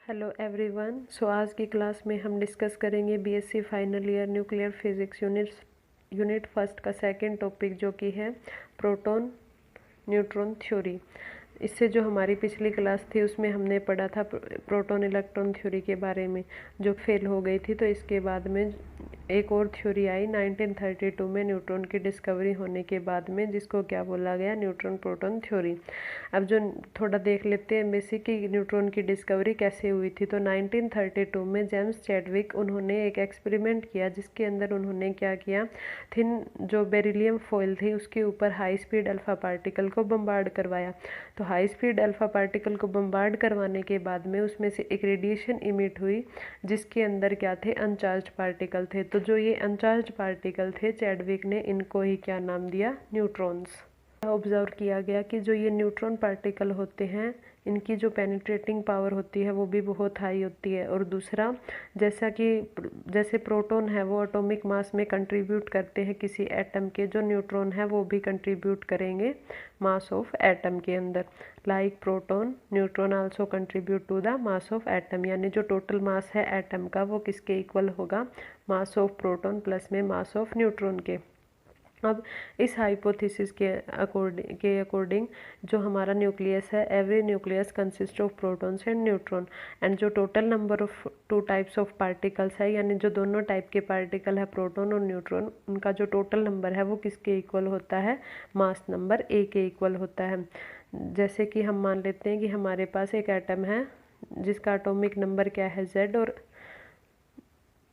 Hello everyone. आज की class में हम डिस्कस करेंगे BSc final year nuclear physics unit first का सेकंड टॉपिक, जो कि है प्रोटॉन न्यूट्रॉन थ्योरी। इससे जो हमारी पिछली क्लास थी उसमें हमने पढ़ा था प्रोटॉन इलेक्ट्रॉन थ्योरी के बारे में, जो फेल हो गई थी। तो इसके बाद में एक और थ्योरी आई 1932 में न्यूट्रॉन की डिस्कवरी होने के बाद में, जिसको क्या बोला गया, न्यूट्रॉन प्रोटॉन थ्योरी। अब जो थोड़ा देख लेते हैं बेसिक कि न्यूट्रॉन की डिस्कवरी कैसे हुई थी। तो 1932 में जेम्स चैडविक उन्होंने एक एक्सपेरिमेंट किया, जिसके अंदर उन्होंने क्या किया, थिन जो बेरिलियम फॉइल थी उसके ऊपर हाई स्पीड अल्फा पार्टिकल को बम्बार्ड करवाया। तो हाई स्पीड अल्फा पार्टिकल को बम्बार्ड करवाने के बाद में उसमें से एक रेडिएशन इमिट हुई, जिसके अंदर क्या थे, अनचार्ज पार्टिकल थे। तो जो ये अनचार्ज पार्टिकल थे, चैडविक ने इनको ही क्या नाम दिया, न्यूट्रॉन्स। ऑब्जर्व किया गया कि जो ये न्यूट्रॉन पार्टिकल होते हैं, इनकी जो पेनिट्रेटिंग पावर होती है वो भी बहुत हाई होती है। और दूसरा, जैसे प्रोटॉन है वो एटॉमिक मास में कंट्रीब्यूट करते हैं किसी एटम के, जो न्यूट्रॉन है वो भी कंट्रीब्यूट करेंगे मास ऑफ एटम के अंदर। Like proton, neutron also contribute to the mass of atom. यानी जो टोटल मास है एटम का वो किसके इक्वल होगा, मास ऑफ प्रोटॉन प्लस में मास ऑफ न्यूट्रॉन के। अब इस हाइपोथेसिस के अकॉर्डिंग जो हमारा न्यूक्लियस है, every nucleus consist of protons and neutron, and जो total number of two types of particles है, यानी जो दोनों टाइप के पार्टिकल है, प्रोटॉन और न्यूट्रॉन, उनका जो टोटल नंबर है वो किसके इक्वल होता है, मास नंबर ए के इक्वल होता है। जैसे कि हम मान लेते हैं कि हमारे पास एक एटम है जिसका एटॉमिक नंबर क्या है, जेड, और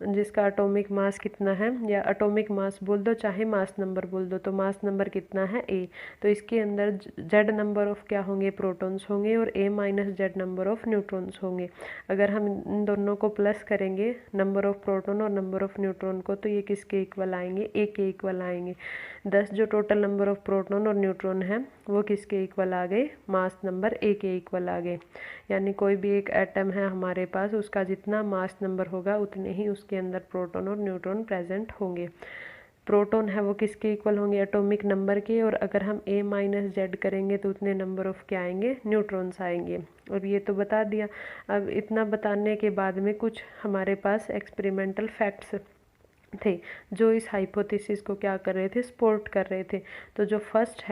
जिसका एटॉमिक मास कितना है, या एटॉमिक मास बोल दो चाहे मास नंबर बोल दो, तो मास नंबर कितना है, ए। तो इसके अंदर जेड नंबर ऑफ क्या होंगे, प्रोटॉन्स होंगे, और A minus Z number of neutrons होंगे। अगर हम इन दोनों को प्लस करेंगे, नंबर ऑफ प्रोटॉन और नंबर ऑफ न्यूट्रॉन को, तो ये किसके इक्वल आएंगे, ए के इक्वल आएंगे। 10 जो टोटल नंबर ऑफ प्रोटॉन और न्यूट्रॉन है वो किसके इक्वल आ गए, मास नंबर ए के इक्वल आ गए। यानी कोई भी एक एटम है हमारे पास, उसका जितना मास नंबर होगा उतने ही उसके अंदर प्रोटॉन और न्यूट्रॉन प्रेजेंट होंगे। प्रोटॉन है वो किसके इक्वल होंगे, एटॉमिक नंबर के, और अगर हम ए माइनस जेड करेंगे तो उतने नंबर ऑफ क्या आएंगे, न्यूट्रॉन्स आएंगे। और ये तो बता दिया। अब इतना बताने के बाद में कुछ हमारे पास एक्सपेरिमेंटल फैक्ट्स थे जो इस हाइपोथेसिस को क्या कर रहे थे, सपोर्ट कर रहे थे। तो जो फर्स्ट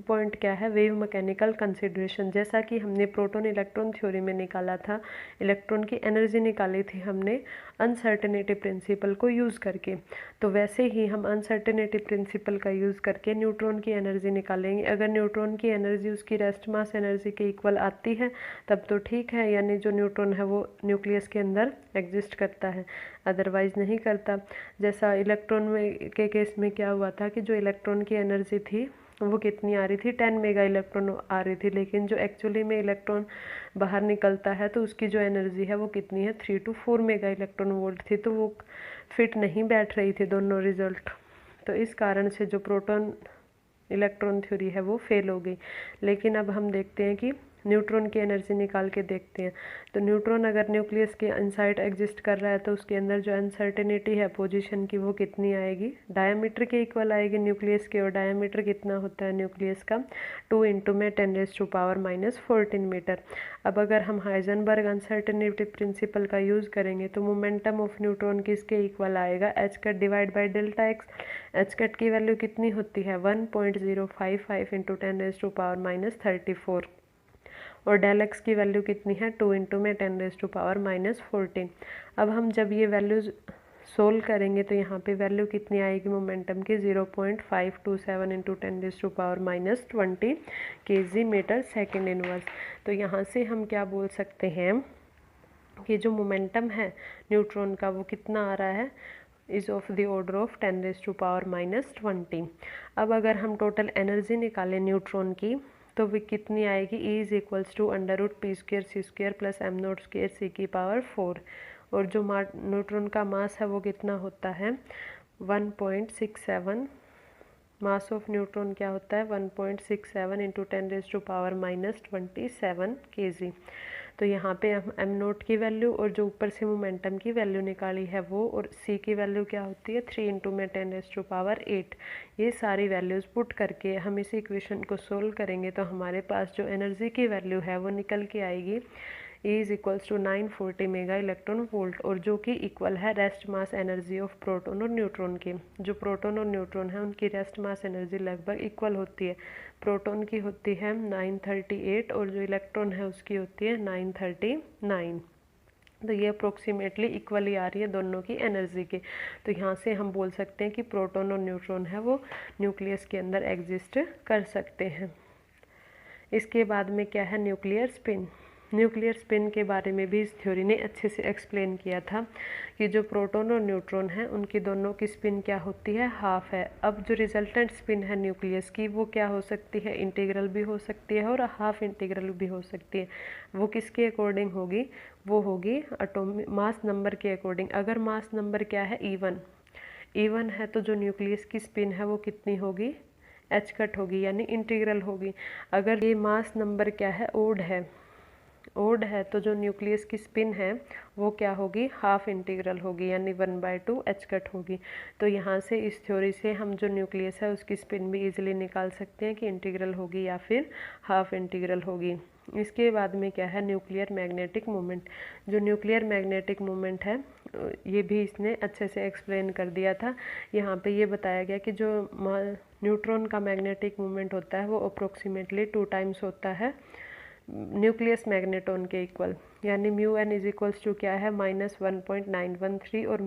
पॉइंट क्या है, वेव मैकेनिकल कंसिडरेशन। जैसा कि हमने प्रोटॉन इलेक्ट्रॉन थ्योरी में निकाला था, इलेक्ट्रॉन की एनर्जी निकाली थी हमने अनसर्टेनिटी प्रिंसिपल को यूज़ करके, तो वैसे ही हम अनसर्टेनिटी प्रिंसिपल का यूज़ करके न्यूट्रॉन की एनर्जी निकालेंगे। अगर न्यूट्रॉन की एनर्जी उसकी रेस्ट मास एनर्जी के इक्वल आती है तब तो ठीक है, यानी जो न्यूट्रॉन है वो न्यूक्लियस के अंदर एग्जिस्ट करता है, अदरवाइज नहीं करता। जैसा इलेक्ट्रॉन में के केस में क्या हुआ था कि जो इलेक्ट्रॉन की एनर्जी थी वो कितनी आ रही थी, 10 मेगा इलेक्ट्रॉन आ रही थी, लेकिन जो एक्चुअली में इलेक्ट्रॉन बाहर निकलता है तो उसकी जो एनर्जी है वो कितनी है, 3 to 4 मेगा इलेक्ट्रॉन वोल्ट थी। तो वो फिट नहीं बैठ रही थी दोनों रिजल्ट। तो इस कारण से जो प्रोटॉन इलेक्ट्रॉन थ्योरी है वो फेल हो गई। लेकिन अब हम देखते हैं कि न्यूट्रॉन की एनर्जी निकाल के देखते हैं। तो न्यूट्रॉन अगर न्यूक्लियस के इनसाइड एग्जिस्ट कर रहा है तो उसके अंदर जो अनसर्टेनिटी है पोजीशन की वो कितनी आएगी, डायमीटर के इक्वल आएगी न्यूक्लियस के। और डायमीटर कितना होता है न्यूक्लियस का, 2 × 10⁻⁻14 मीटर। अब अगर हम हाइजेनबर्ग अनसर्टेनिटी प्रिंसिपल का यूज़ करेंगे तो मोमेंटम ऑफ न्यूट्रॉन किसके इक्वल आएगा, H cut divide by delta x. H cut की वैल्यू कितनी होती है, 1.055 × 10⁻34, और डेल एक्स की वैल्यू कितनी है, 2 × 10⁻⁻14। अब हम जब ये वैल्यूज़ सोल्व करेंगे तो यहाँ पे वैल्यू कितनी आएगी मोमेंटम की, 0.527 × 10⁻20 kg मीटर सेकेंड इनवर्स। तो यहाँ से हम क्या बोल सकते हैं कि जो मोमेंटम है न्यूट्रॉन का वो कितना आ रहा है, is of the order of 10⁻⁻20। अब अगर हम टोटल एनर्जी निकालें न्यूट्रॉन की तो वो कितनी आएगी, E = √p² c² + m0² c⁴। और जो न्यूट्रॉन का मास है वो कितना होता है, 1.67। मास ऑफ न्यूट्रॉन क्या होता है, 1.67 × 10⁻⁻27 kg। तो यहाँ पे हम m0 की वैल्यू और जो ऊपर से मोमेंटम की वैल्यू निकाली है वो, और c की वैल्यू क्या होती है, 3 × 10⁸। ये सारी वैल्यूज़ पुट करके हम इस इक्वेशन को सोल्व करेंगे तो हमारे पास जो एनर्जी की वैल्यू है वो निकल के आएगी, E is equals to 940 mega electron volt, और जो कि इक्वल है rest mass energy of proton और न्यूट्रॉन के। जो प्रोटॉन और न्यूट्रॉन है उनकी रेस्ट मास एनर्जी लगभग इक्वल होती है। प्रोटॉन की होती है 938 और जो इलेक्ट्रॉन है उसकी होती है 939। तो ये अप्रोक्सीमेटली इक्वली आ रही है दोनों की एनर्जी के। तो यहाँ से हम बोल सकते हैं कि प्रोटॉन और न्यूट्रॉन है वो न्यूक्लियस के अंदर एग्जिस्ट कर सकते हैं। इसके बाद में क्या है, न्यूक्लियर स्पिन। न्यूक्लियर स्पिन के बारे में भी इस थ्योरी ने अच्छे से एक्सप्लेन किया था कि जो प्रोटॉन और न्यूट्रॉन है उनकी दोनों की स्पिन क्या होती है, हाफ है। अब जो रिजल्टेंट स्पिन है न्यूक्लियस की वो क्या हो सकती है, इंटीग्रल भी हो सकती है और हाफ इंटीग्रल भी हो सकती है। वो किसके अकॉर्डिंग होगी, वो होगी एटॉमिक मास नंबर के अकॉर्डिंग। अगर मास नंबर क्या है, इवन है तो जो न्यूक्लियस की स्पिन है वो कितनी होगी, एच कट होगी, यानी इंटीग्रल होगी। अगर ये मास नंबर क्या है, ओड है तो जो न्यूक्लियस की स्पिन है वो क्या होगी, हाफ इंटीग्रल होगी, यानी 1/2 एच कट होगी। तो यहाँ से इस थ्योरी से हम जो न्यूक्लियस है उसकी स्पिन भी इजीली निकाल सकते हैं कि इंटीग्रल होगी या फिर हाफ इंटीग्रल होगी। इसके बाद में क्या है, न्यूक्लियर मैग्नेटिक मोमेंट। जो न्यूक्लियर मैग्नेटिक मोमेंट है ये भी इसने अच्छे से एक्सप्लेन कर दिया था। यहाँ पे ये बताया गया कि जो न्यूट्रॉन का मैग्नेटिक मोमेंट होता है वो अप्रोक्सीमेटली 2 टाइम्स होता है न्यूक्लियस मैग्नेटॉन के इक्वल, यानी mu N is equals to क्या है, -1.913, और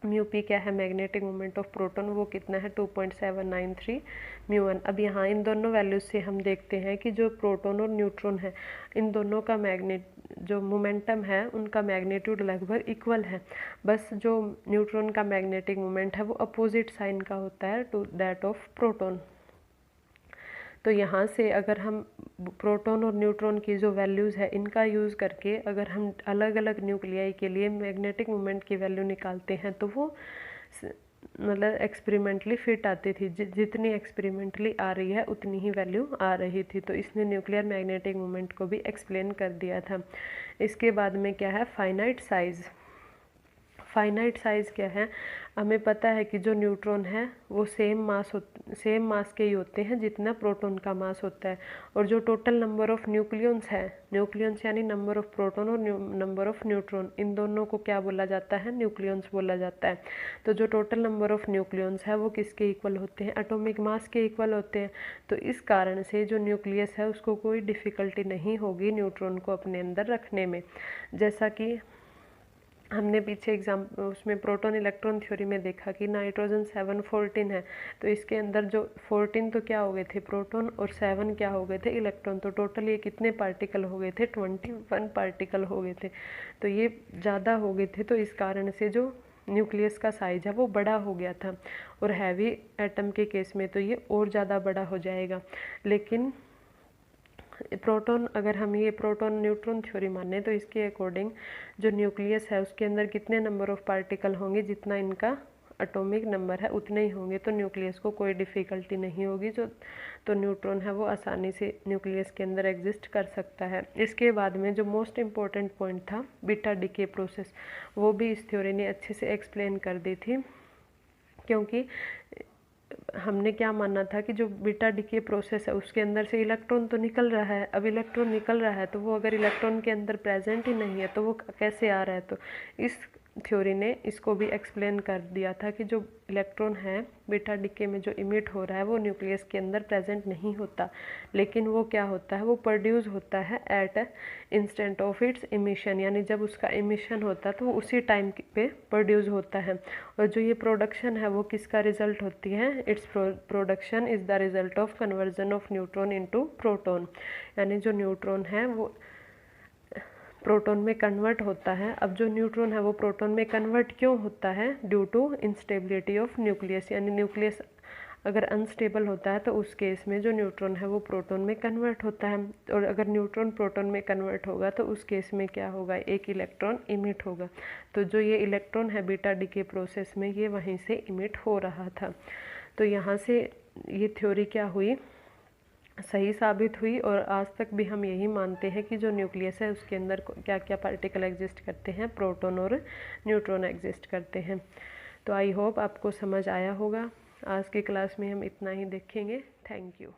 म्यू पी क्या है, मैग्नेटिक मोमेंट ऑफ प्रोटॉन, वो कितना है 2.793 म्यू एन। अब यहाँ इन दोनों वैल्यूज से हम देखते हैं कि जो प्रोटॉन और न्यूट्रॉन है इन दोनों का जो मोमेंटम है उनका मैग्नीट्यूड लगभग इक्वल है। बस जो न्यूट्रॉन का मैग्नेटिक मोमेंट है वो अपोजिट साइन का होता है टू दैट ऑफ प्रोटॉन। तो यहाँ से अगर हम प्रोटॉन और न्यूट्रॉन की जो वैल्यूज़ है इनका यूज़ करके अगर हम अलग अलग न्यूक्लियाई के लिए मैग्नेटिक मोमेंट की वैल्यू निकालते हैं तो वो मतलब एक्सपेरिमेंटली फिट आती थी। जितनी एक्सपेरिमेंटली आ रही है उतनी ही वैल्यू आ रही थी। तो इसने न्यूक्लियर मैग्नेटिक मोमेंट को भी एक्सप्लेन कर दिया था। इसके बाद में क्या है, फाइनाइट साइज़। फाइनाइट साइज़ क्या है, हमें पता है कि जो न्यूट्रॉन है वो सेम मास के ही होते हैं जितना प्रोटॉन का मास होता है, और जो टोटल नंबर ऑफ न्यूक्लियंस है, न्यूक्लियंस यानी नंबर ऑफ प्रोटॉन और नंबर ऑफ न्यूट्रॉन, इन दोनों को क्या बोला जाता है, न्यूक्लियंस बोला जाता है। तो जो टोटल नंबर ऑफ न्यूक्लियंस है वो किसके इक्वल होते हैं, एटॉमिक मास के इक्वल होते हैं। तो इस कारण से जो न्यूक्लियस है उसको कोई डिफ़िकल्टी नहीं होगी न्यूट्रॉन को अपने अंदर रखने में। जैसा कि हमने पीछे उसमें प्रोटॉन इलेक्ट्रॉन थ्योरी में देखा कि नाइट्रोजन 714 है, तो इसके अंदर जो 14 तो क्या हो गए थे, प्रोटॉन, और 7 क्या हो गए थे, इलेक्ट्रॉन। तो टोटल ये कितने पार्टिकल हो गए थे, 21 पार्टिकल हो गए थे। तो ये ज़्यादा हो गए थे, तो इस कारण से जो न्यूक्लियस का साइज है वो बड़ा हो गया था। और हैवी एटम के केस में तो ये और ज़्यादा बड़ा हो जाएगा। लेकिन प्रोटॉन, अगर हम ये प्रोटॉन न्यूट्रॉन थ्योरी माने तो इसके अकॉर्डिंग जो न्यूक्लियस है उसके अंदर कितने नंबर ऑफ पार्टिकल होंगे, जितना इनका एटॉमिक नंबर है उतने ही होंगे। तो न्यूक्लियस को कोई डिफ़िकल्टी नहीं होगी, तो न्यूट्रॉन है वो आसानी से न्यूक्लियस के अंदर एग्जिस्ट कर सकता है। इसके बाद में जो मोस्ट इम्पॉर्टेंट पॉइंट था बीटा डीके प्रोसेस, वो भी इस थ्योरी ने अच्छे से एक्सप्लेन कर दी थी। क्योंकि हमने क्या माना था कि जो बीटा डीके प्रोसेस है उसके अंदर से इलेक्ट्रॉन तो निकल रहा है। अब इलेक्ट्रॉन निकल रहा है तो वो अगर इलेक्ट्रॉन के अंदर प्रेजेंट ही नहीं है तो वो कैसे आ रहा है। तो इस थ्योरी ने इसको भी एक्सप्लेन कर दिया था कि जो इलेक्ट्रॉन है बीटा डीके में जो इमिट हो रहा है वो न्यूक्लियस के अंदर प्रेजेंट नहीं होता, लेकिन वो क्या होता है, वो प्रोड्यूस होता है at instant of its emission, यानी जब उसका इमिशन होता है तो वो उसी टाइम पे प्रोड्यूस होता है। और जो ये प्रोडक्शन है वो किसका रिजल्ट होती है, its production is the result of conversion of neutron into proton, यानी जो न्यूट्रॉन है वो प्रोटॉन में कन्वर्ट होता है। अब जो न्यूट्रॉन है वो प्रोटॉन में कन्वर्ट क्यों होता है, due to instability of nucleus, यानी न्यूक्लियस अगर अनस्टेबल होता है तो उस केस में जो न्यूट्रॉन है वो प्रोटॉन में कन्वर्ट होता है। और अगर न्यूट्रॉन प्रोटॉन में कन्वर्ट होगा तो उस केस में क्या होगा, एक इलेक्ट्रॉन इमिट होगा। तो जो ये इलेक्ट्रॉन है बीटा डीके प्रोसेस में ये वहीं से इमिट हो रहा था। तो यहाँ से ये थ्योरी क्या हुई, सही साबित हुई। और आज तक भी हम यही मानते हैं कि जो न्यूक्लियस है उसके अंदर क्या क्या पार्टिकल एग्जिस्ट करते हैं, प्रोटॉन और न्यूट्रॉन एग्जिस्ट करते हैं। तो आई होप आपको समझ आया होगा। आज की क्लास में हम इतना ही देखेंगे। Thank you.